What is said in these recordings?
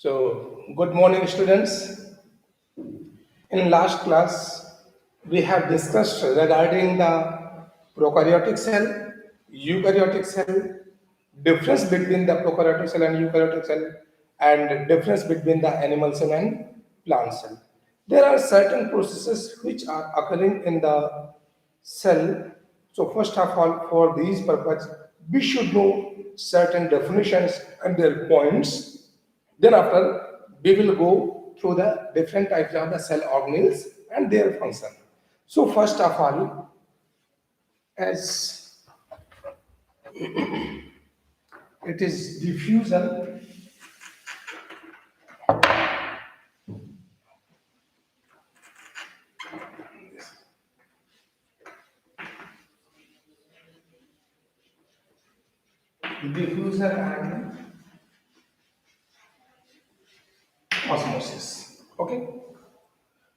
So, good morning, students. In last class, we have discussed regarding the prokaryotic cell, eukaryotic cell, difference between the prokaryotic cell and eukaryotic cell, and difference between the animal cell and plant cell. There are certain processes which are occurring in the cell. So, first of all, for these purpose, we should know certain definitions and their points. Then after, we will go through the different types of the cell organelles and their function. So first of all, as it is diffusion, diffusion and osmosis. Okay.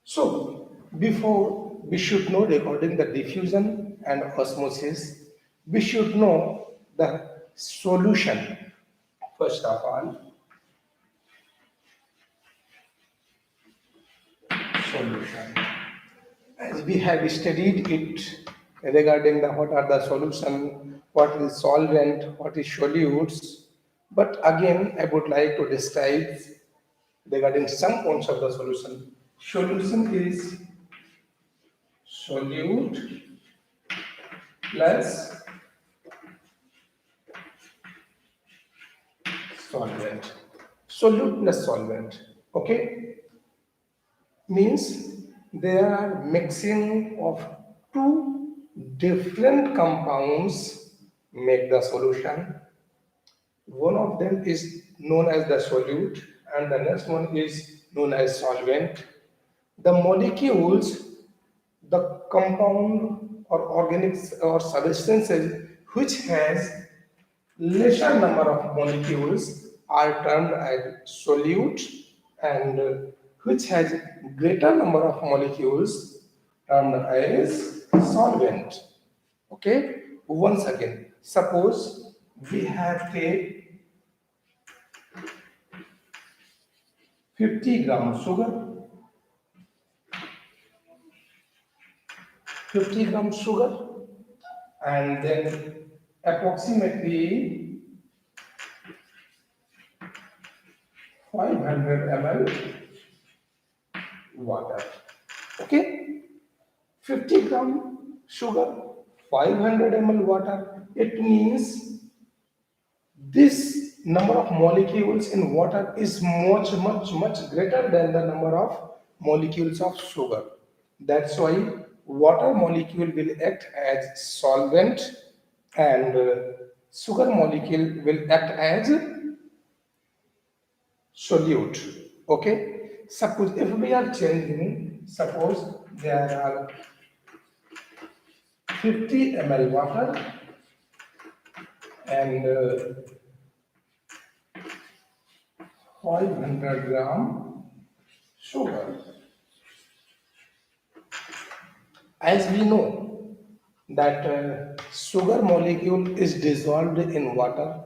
So before we should know regarding the diffusion and osmosis, we should know the solution. First of all, solution. As we have studied it regarding the what are the solution, what is solvent, what is solutes. But again, I would like to describe regarding some points of the solution. Solution is solute plus solvent. Solute plus solvent. Okay, means there are mixing of two different compounds make the solution. One of them is known as the solute and the next one is known as solvent. The molecules, the compound or organics or substances which has lesser number of molecules are termed as solute, and which has greater number of molecules termed as solvent. Okay, once again, suppose we have take 50 gram sugar, 50 gram sugar, and then approximately 500 ml water. Okay, 50 gram sugar, 500 ml water. It means this number of molecules in water is much greater than the number of molecules of sugar. That's why water molecule will act as solvent, and sugar molecule will act as solute. Okay, suppose if we are changing, suppose there are 50 ml water and 500 gram sugar. As we know that sugar molecule is dissolved in water,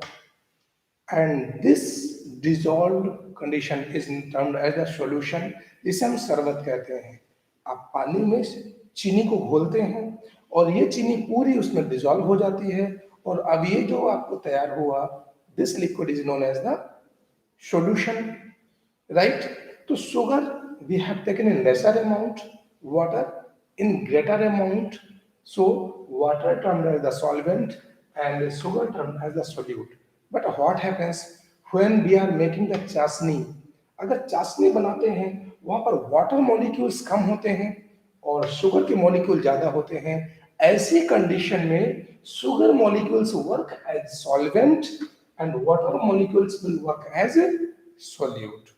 and this dissolved condition is termed as a solution, जिसे हम शरबत कहते हैं. आप पानी में चीनी को घोलते हैं और ये चीनी पूरी उसमें डिजॉल्व हो जाती है, और अब ये जो आपको तैयार हुआ, this liquid is known as the solution, right? To sugar we have taken in lesser amount, water in greater amount. So water termed as the solvent and sugar termed as the solute. But what happens when we are making the चाशनी? अगर चाशनी बनाते हैं वहां पर water molecules कम होते हैं और शुगर के मॉलिक्यूल ज्यादा होते हैं. ऐसी कंडीशन में sugar molecules work as solvent and water molecules will work as a solute.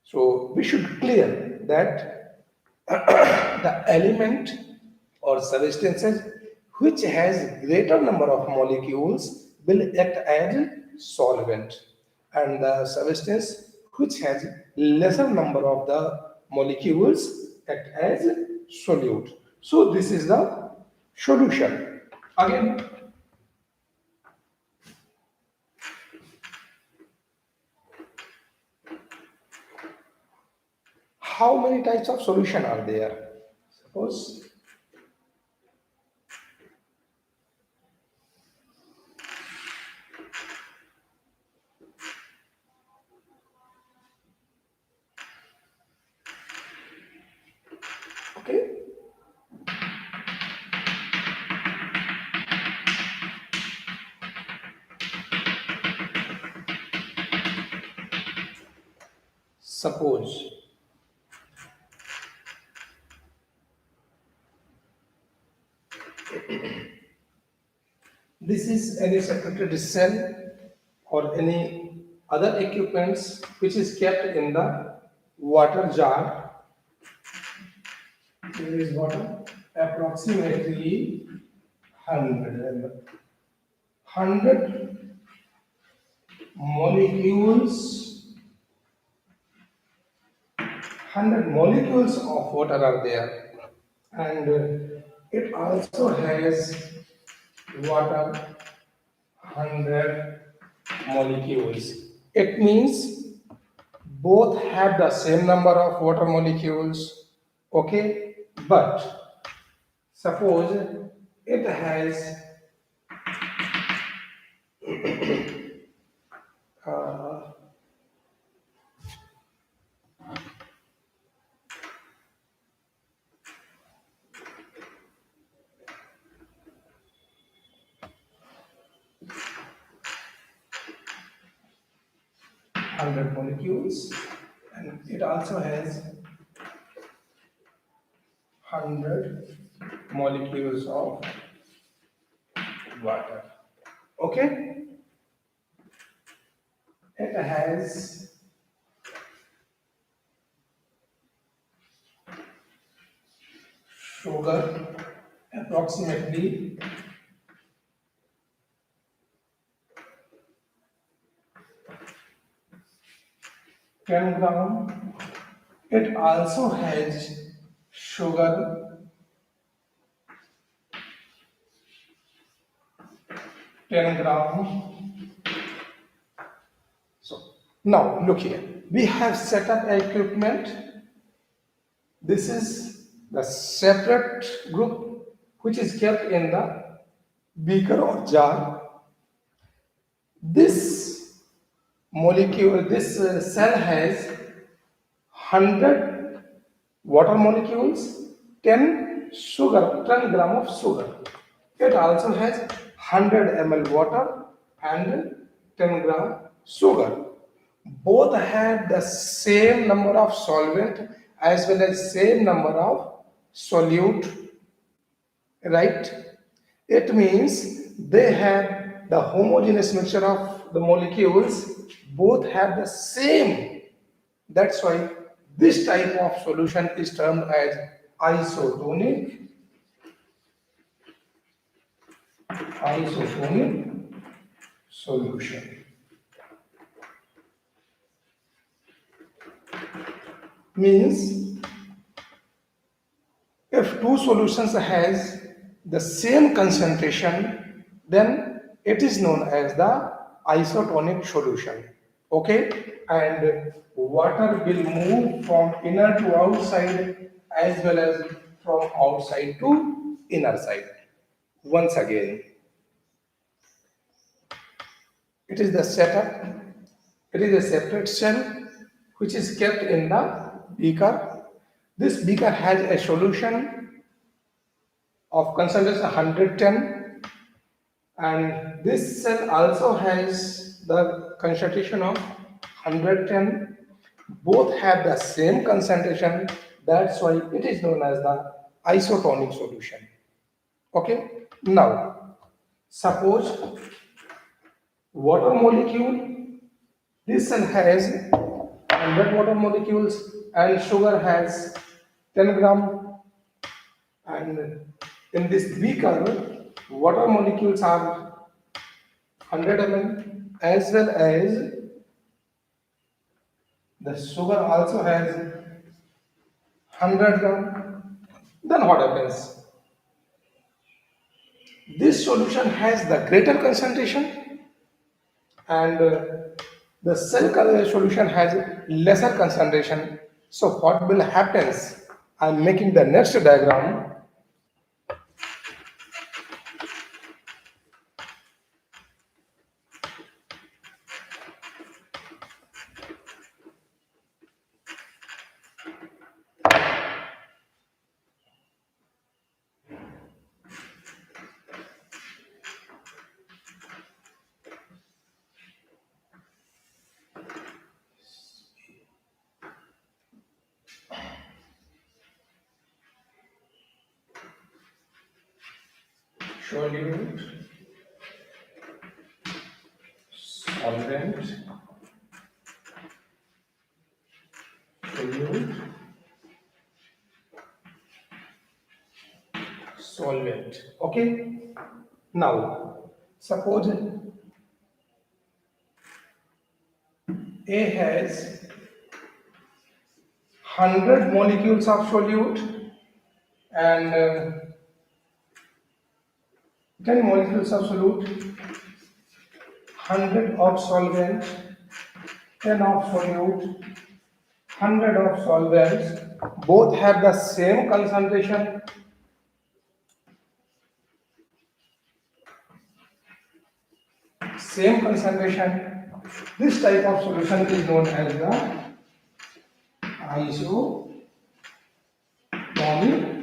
So we should clear that the element or substances which has greater number of molecules will act as solvent, and the substance which has lesser number of the molecules act as solute. So this is the solution. Again, how many types of solution are there? Suppose, okay, suppose this is any separated cell or any other equipments which is kept in the water jar. There is water approximately 100 molecules 100 molecules of water are there, and it also has water 100 molecules. It means both have the same number of water molecules, okay, but suppose it has 100 molecules, and it also has 100 molecules of water, okay. It has sugar approximately 10 gram. It also has sugar 10 gram. So now look here. We have set up equipment. This is the separate group which is kept in the beaker or jar. This molecule, this cell has 100 water molecules, 10 sugar, 10 gram of sugar. It also has 100 ml water and 10 gram sugar. Both have the same number of solvent as well as same number of solute, right? It means they have the homogeneous mixture of the molecules, both have the same. That's why this type of solution is termed as isotonic solution. Means if two solutions has the same concentration, then it is known as the isotonic solution. Okay, and water will move from inner to outside as well as from outside to inner side. Once again, it is the setup. It is a separate cell which is kept in the beaker. This beaker has a solution of concentration 110, and this cell also has the concentration of 110. Both have the same concentration. That's why it is known as the isotonic solution. Okay. Now, suppose water molecule. This cell has 100 water molecules and sugar has 10 gram, and in this beaker water molecules are 100 ml as well as the sugar also has 100 gram. Then what happens? This solution has the greater concentration, and the cell solution has lesser concentration. So what will happens? I'm making the next diagram. Solute, solvent, solute, solvent. Okay. Now, suppose A has 100 molecules of solute and 10 molecules of solute, 100 of solvent, 10 of solute, 100 of solvents. Both have the same concentration. Same concentration. This type of solution is known as the isotonic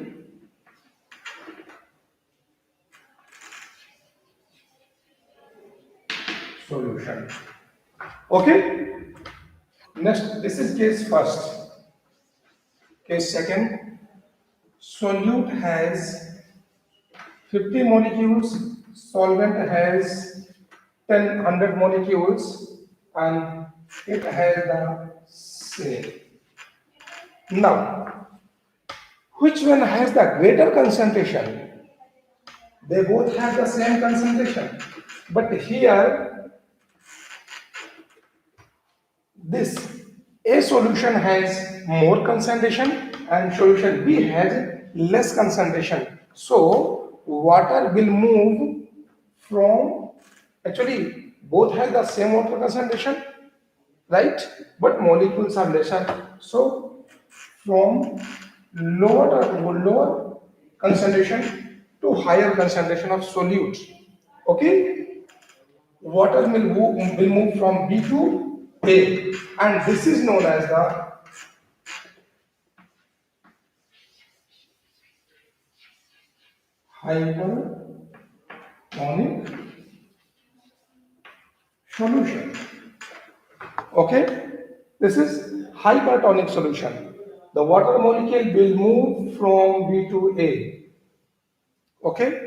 solution. Okay. Next, this is case first. Case second. Solute has 50 molecules. Solvent has 100 molecules, and it has the same. Now, which one has the greater concentration? They both have the same concentration, but here this A solution has more concentration and solution B has less concentration. So water will move from, actually both have the same water concentration, right? But molecules are lesser. So from lower concentration to higher concentration of solute. Okay, water will move from B to A, and this is known as the hypertonic solution. Okay, this is hypertonic solution. The water molecule will move from B to A. Okay,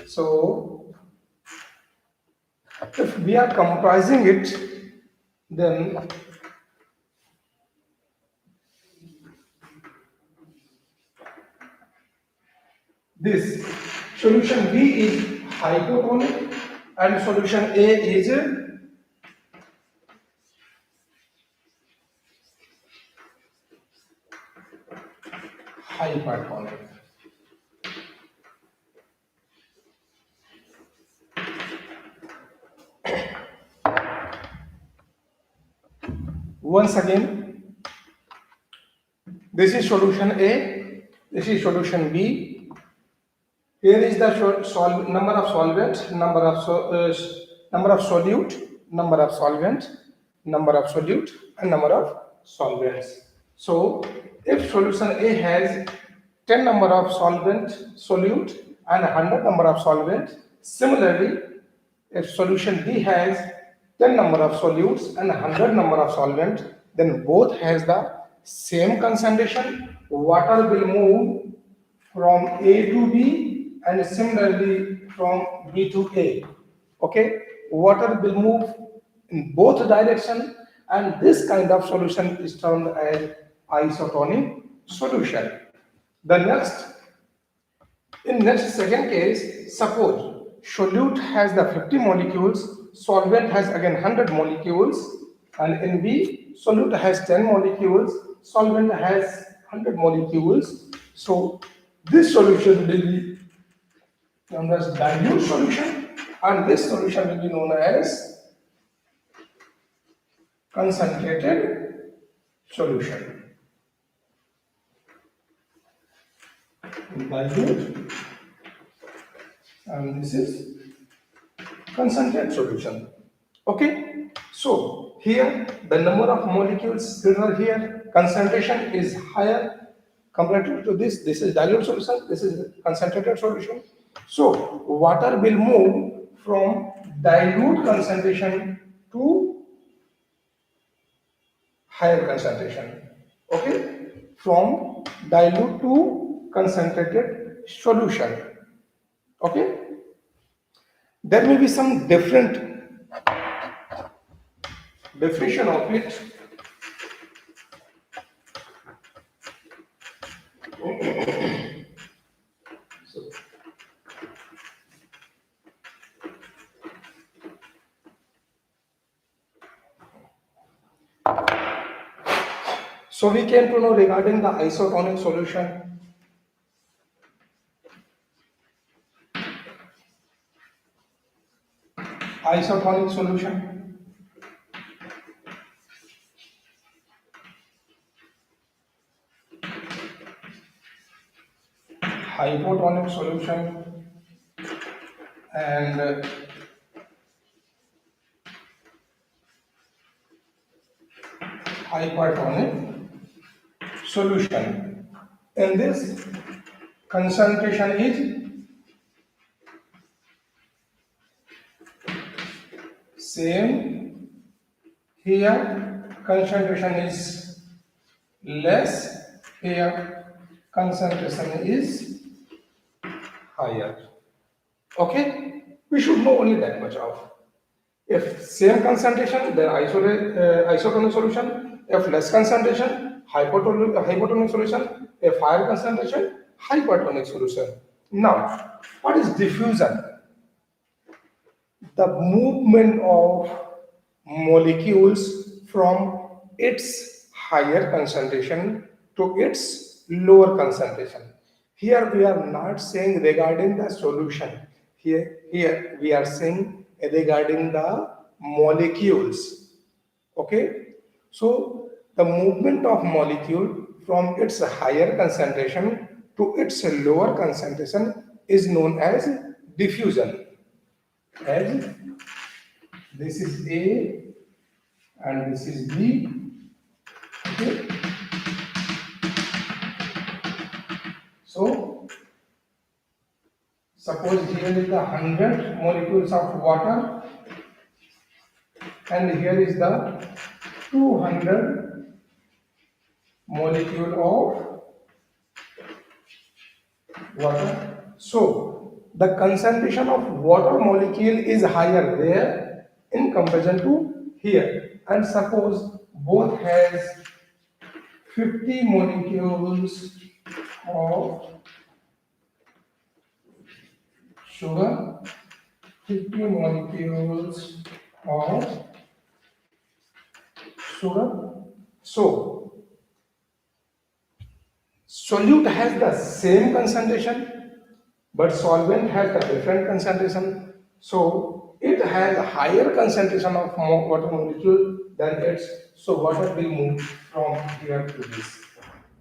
so if we are comprising it, then this solution B is hypotonic and solution A is hypertonic. Once again, this is solution A, this is solution B. Here is the number of solvent, number of solute, number of solvent, number of solute, and number of solvents. So, if solution A has 10 number of solvent, solute, and 100 number of solvent, similarly, if solution B has 10 number of solutes and 100 number of solvent, then both has the same concentration. Water will move from A to B and similarly from B to A. Okay, water will move in both direction, and this kind of solution is termed as isotonic solution. The next second case, suppose solute has the 50 molecules, solvent has again 100 molecules, and in B, solute has 10 molecules, solvent has 100 molecules. So this solution will be known as dilute solution, and this solution will be known as concentrated solution. dilute, and this is concentrate solution. Okay, so here the number of molecules that are here, concentration is higher compared to this. This is dilute solution, this is concentrated solution. So water will move from dilute concentration to higher concentration. Okay, from dilute to concentrated solution. Okay, there may be some different definition of it. So we came to know regarding the isotonic solution. Isotonic solution, hypotonic solution, and hypertonic solution. In this, concentration is same. Here, concentration is less. Here, concentration is higher. Okay, we should know only that much of. If same concentration, then isotonic solution. If less concentration, hypotonic solution. If higher concentration, hypertonic solution. Now, what is diffusion? The movement of molecules from its higher concentration to its lower concentration. Here we are not saying regarding the solution. Here we are saying regarding the molecules. Okay? So the movement of molecule from its higher concentration to its lower concentration is known as diffusion. As this is A and this is B. Okay. So suppose here is the 100 molecules of water and here is the 200 molecule of water. So the concentration of water molecule is higher there in comparison to here. And suppose both has 50 molecules of sugar, 50 molecules of sugar. So solute has the same concentration, but solvent has a different concentration. So it has a higher concentration of water molecule than its. So water will move from here to this.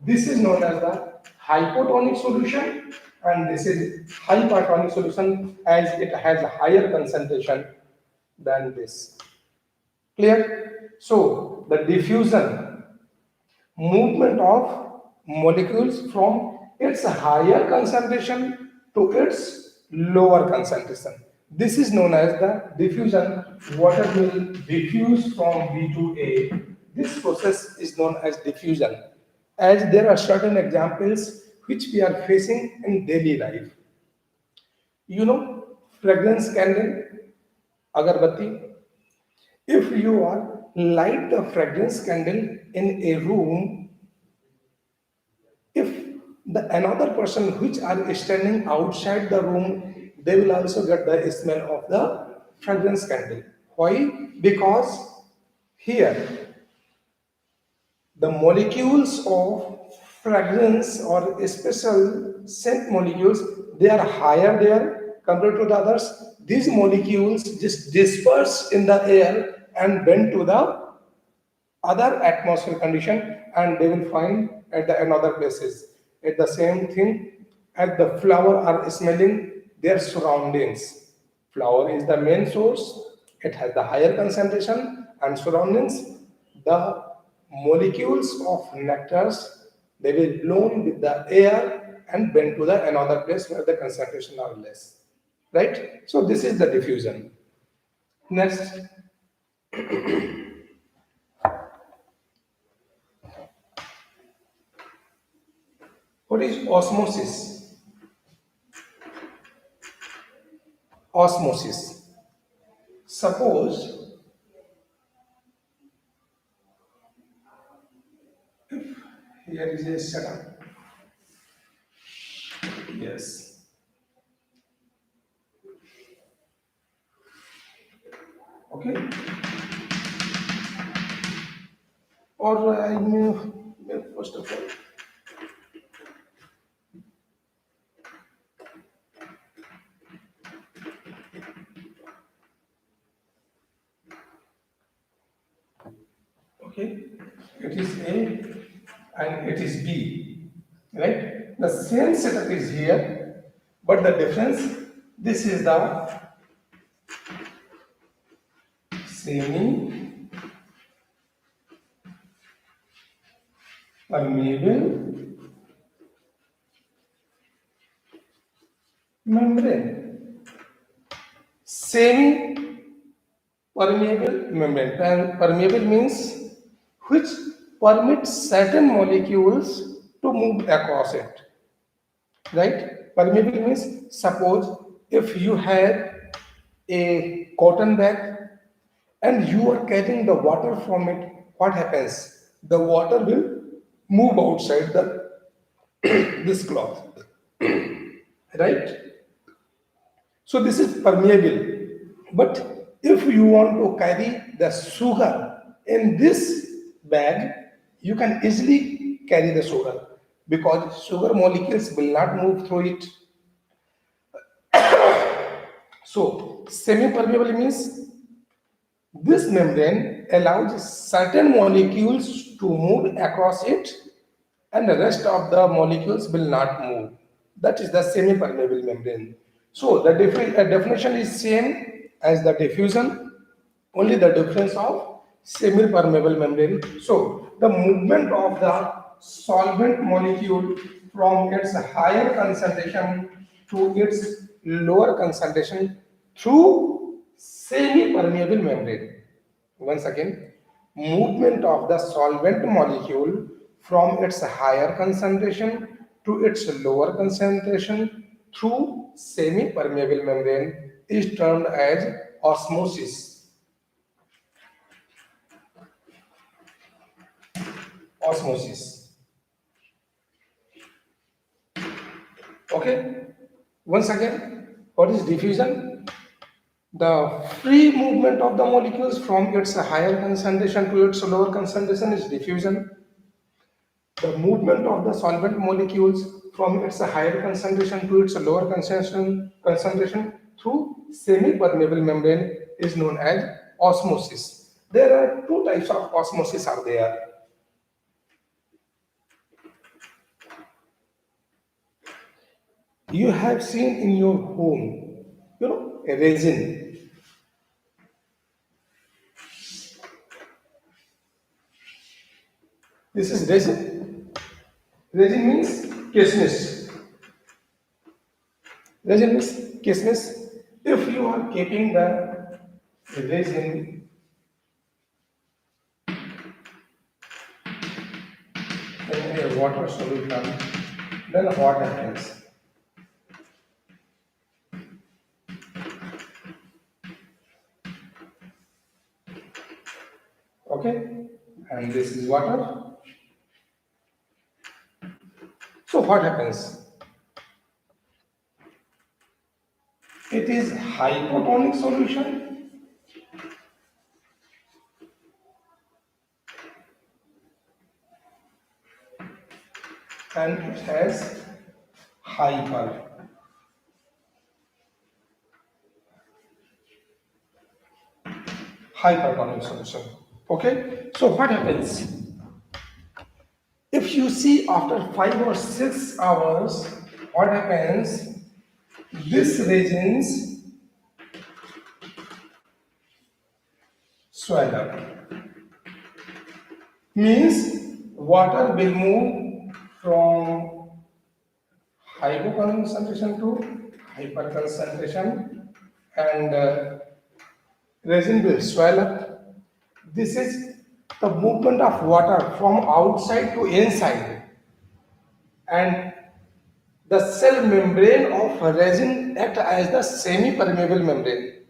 This is known as the hypotonic solution, and this is hypertonic solution as it has a higher concentration than this. Clear? So the diffusion, movement of molecules from its higher concentration to its lower concentration. This is known as the diffusion. Water will diffuse from B to A. This process is known as diffusion. As there are certain examples which we are facing in daily life. You know, fragrance candle, agarbatti. If you are light the fragrance candle in a room, if the another person which are standing outside the room, they will also get the smell of the fragrance candle. Why? Because here the molecules of fragrance or special scent molecules, they are higher there compared to the others. These molecules just disperse in the air and bend to the other atmosphere condition, and they will find at the another places. At the same thing, and the flower are smelling their surroundings. Flower is the main source. It has the higher concentration and surroundings. The molecules of nectars they will blown with the air and went to the another place where the concentration are less. Right? So this is the diffusion. Next, what is osmosis? Osmosis. Suppose here is a setup. Yes. Okay. Or I may first of all. Okay. It is A and it is B. Right? The same setup is here, but the difference this is the semi permeable membrane. Semi permeable membrane. Permeable means which permits certain molecules to move across it. Right? Permeable means suppose if you have a cotton bag and you are carrying the water from it, what happens? The water will move outside the this cloth, right? So this is permeable. But if you want to carry the sugar in this bag, you can easily carry the sugar because sugar molecules will not move through it. So semi-permeable means this membrane allows certain molecules to move across it and the rest of the molecules will not move. That is the semi-permeable membrane. So the definition is same as the diffusion, only the difference of semi-permeable membrane. So the movement of the solvent molecule from its higher concentration to its lower concentration through semi-permeable membrane. Once again, movement of the solvent molecule from its higher concentration to its lower concentration through semi-permeable membrane is termed as osmosis. Osmosis. Okay. Once again, what is diffusion? The free movement of the molecules from its higher concentration to its lower concentration is diffusion. The movement of the solvent molecules from its higher concentration to its lower concentration through semi-permeable membrane is known as osmosis. There are two types of osmosis are there. You have seen in your home, a resin. This is resin. Resin means kismis. Resin means kismis. If you are keeping the resin in a water solution, then what happens? Okay, and this is water. So what happens? It is hypotonic solution and it has hypertonic solution. Okay, so what happens? If you see after 5 or 6 hours what happens? This resins swell up. Means water will move from hypoconcentration to hyperconcentration and resin will swell up. This is the movement of water from outside to inside, and the cell membrane of resin act as the semi-permeable membrane.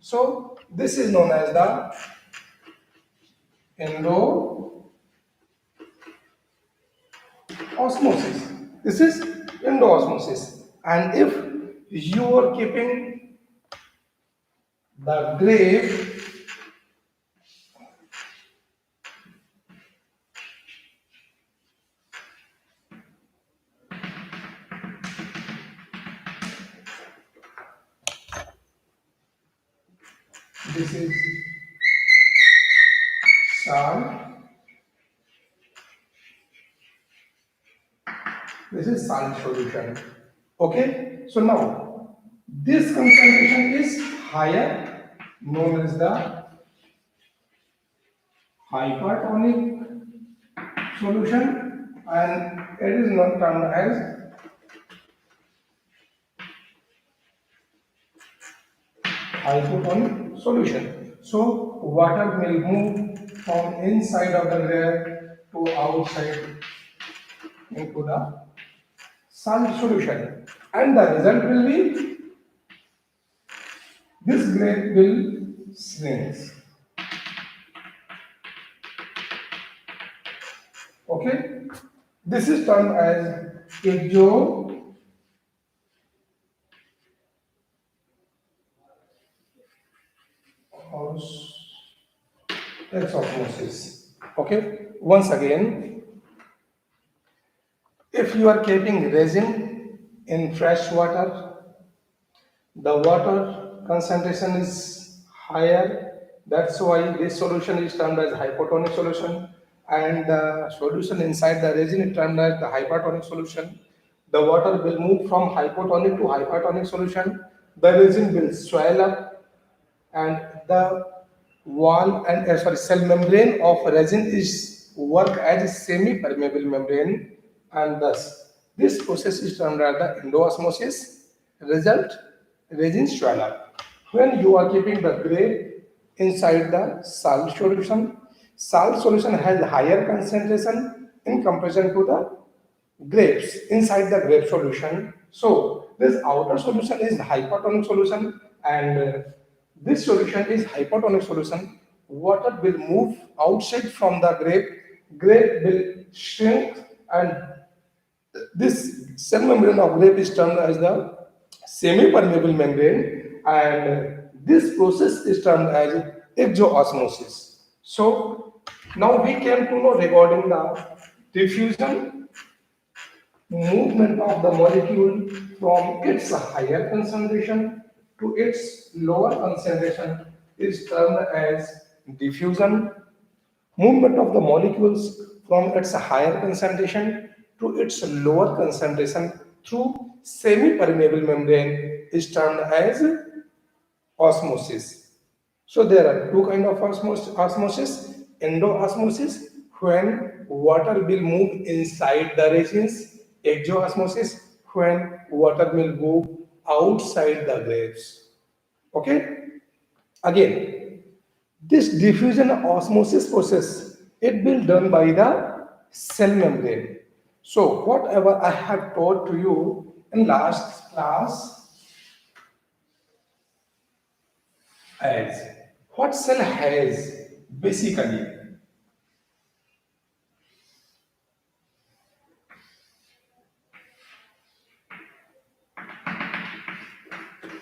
So this is known as the endo-osmosis. This is endo-osmosis. And if you are keeping the grape, this is salt, this is salt solution. Okay, so now this concentration is higher, known as the hypertonic solution, and it is not termed as hypotonic solution. So water will move from inside of the layer to outside into the salt solution, and the result will be this grape will shrink. Okay, this is termed as exosmosis. Okay, once again, if you are keeping resin in fresh water, the water concentration is higher. That's why this solution is termed as hypotonic solution, and the solution inside the resin is termed as the hypertonic solution. The water will move from hypotonic to hypertonic solution. The resin will swell up, and the wall and cell membrane of resin is work as a semi-permeable membrane, and thus this process is termed as the endoosmosis. Result, resin swell up. When you are keeping the grape inside the salt solution has higher concentration in comparison to the grapes inside the grape solution. So this outer solution is hypertonic solution, and this solution is hypertonic solution. Water will move outside from the grape. Grape will shrink, and this cell membrane of grape is termed as the semi-permeable membrane, and this process is termed as exoosmosis. So now we came to know regarding the diffusion, movement of the molecule from its higher concentration to its lower concentration is termed as diffusion. Movement of the molecules from its higher concentration to its lower concentration through semi-permeable membrane is termed as osmosis. So there are two kind of osmosis. Endoosmosis, when water will move inside the resins. Exoosmosis, when water will move outside the grapes. Okay? Again, this diffusion osmosis process, it will done by the cell membrane. So whatever I have taught to you in last class, as what cell has basically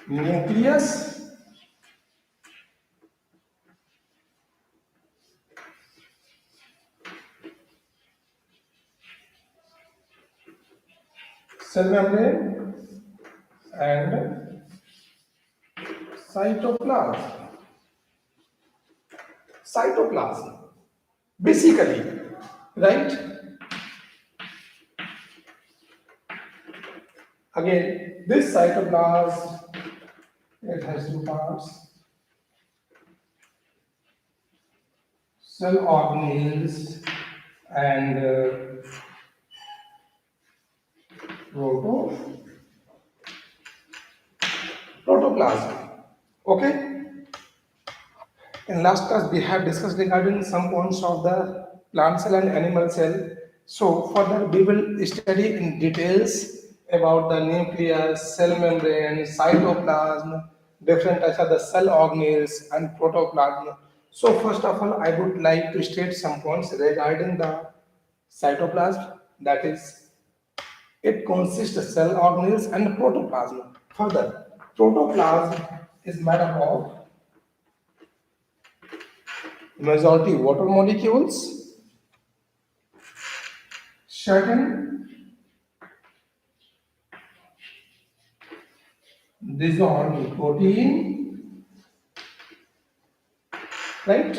nucleus, cell membrane, and cytoplasm. Cytoplasm, basically, right? Again, this cytoplasm, it has two parts: cell organelles and proto protoplasm. Okay. In last class, we have discussed regarding some points of the plant cell and animal cell. So further, we will study in details about the nucleus, cell membrane, cytoplasm, different types of the cell organelles and protoplasm. So first of all, I would like to state some points regarding the cytoplasm. That is, it consists of cell organelles and protoplasm. Further, protoplasm is made up of majority water molecules, certain dissolved protein, right?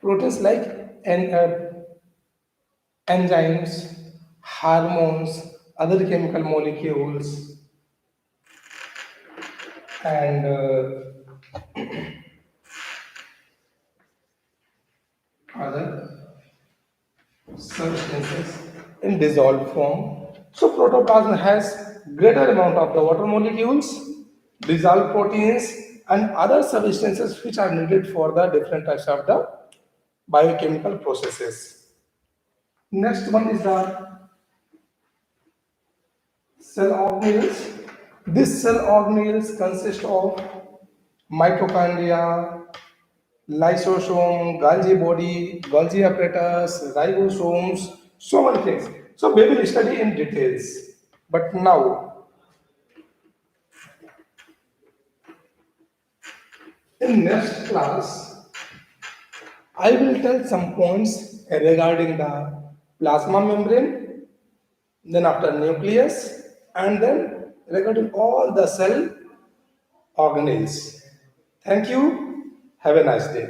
Proteins like enzymes, hormones, other chemical molecules, and other substances in dissolved form. So protoplasm has greater amount of the water molecules, dissolved proteins, and other substances which are needed for the different types of the biochemical processes. Next one is the cell organelles. This cell organelles consist of mitochondria, lysosome, Golgi body, Golgi apparatus, ribosomes, so many things. So we will study in details. But now, in next class, I will tell some points regarding the plasma membrane, then after nucleus, and then regarding all the cell organelles. Thank you. Have a nice day.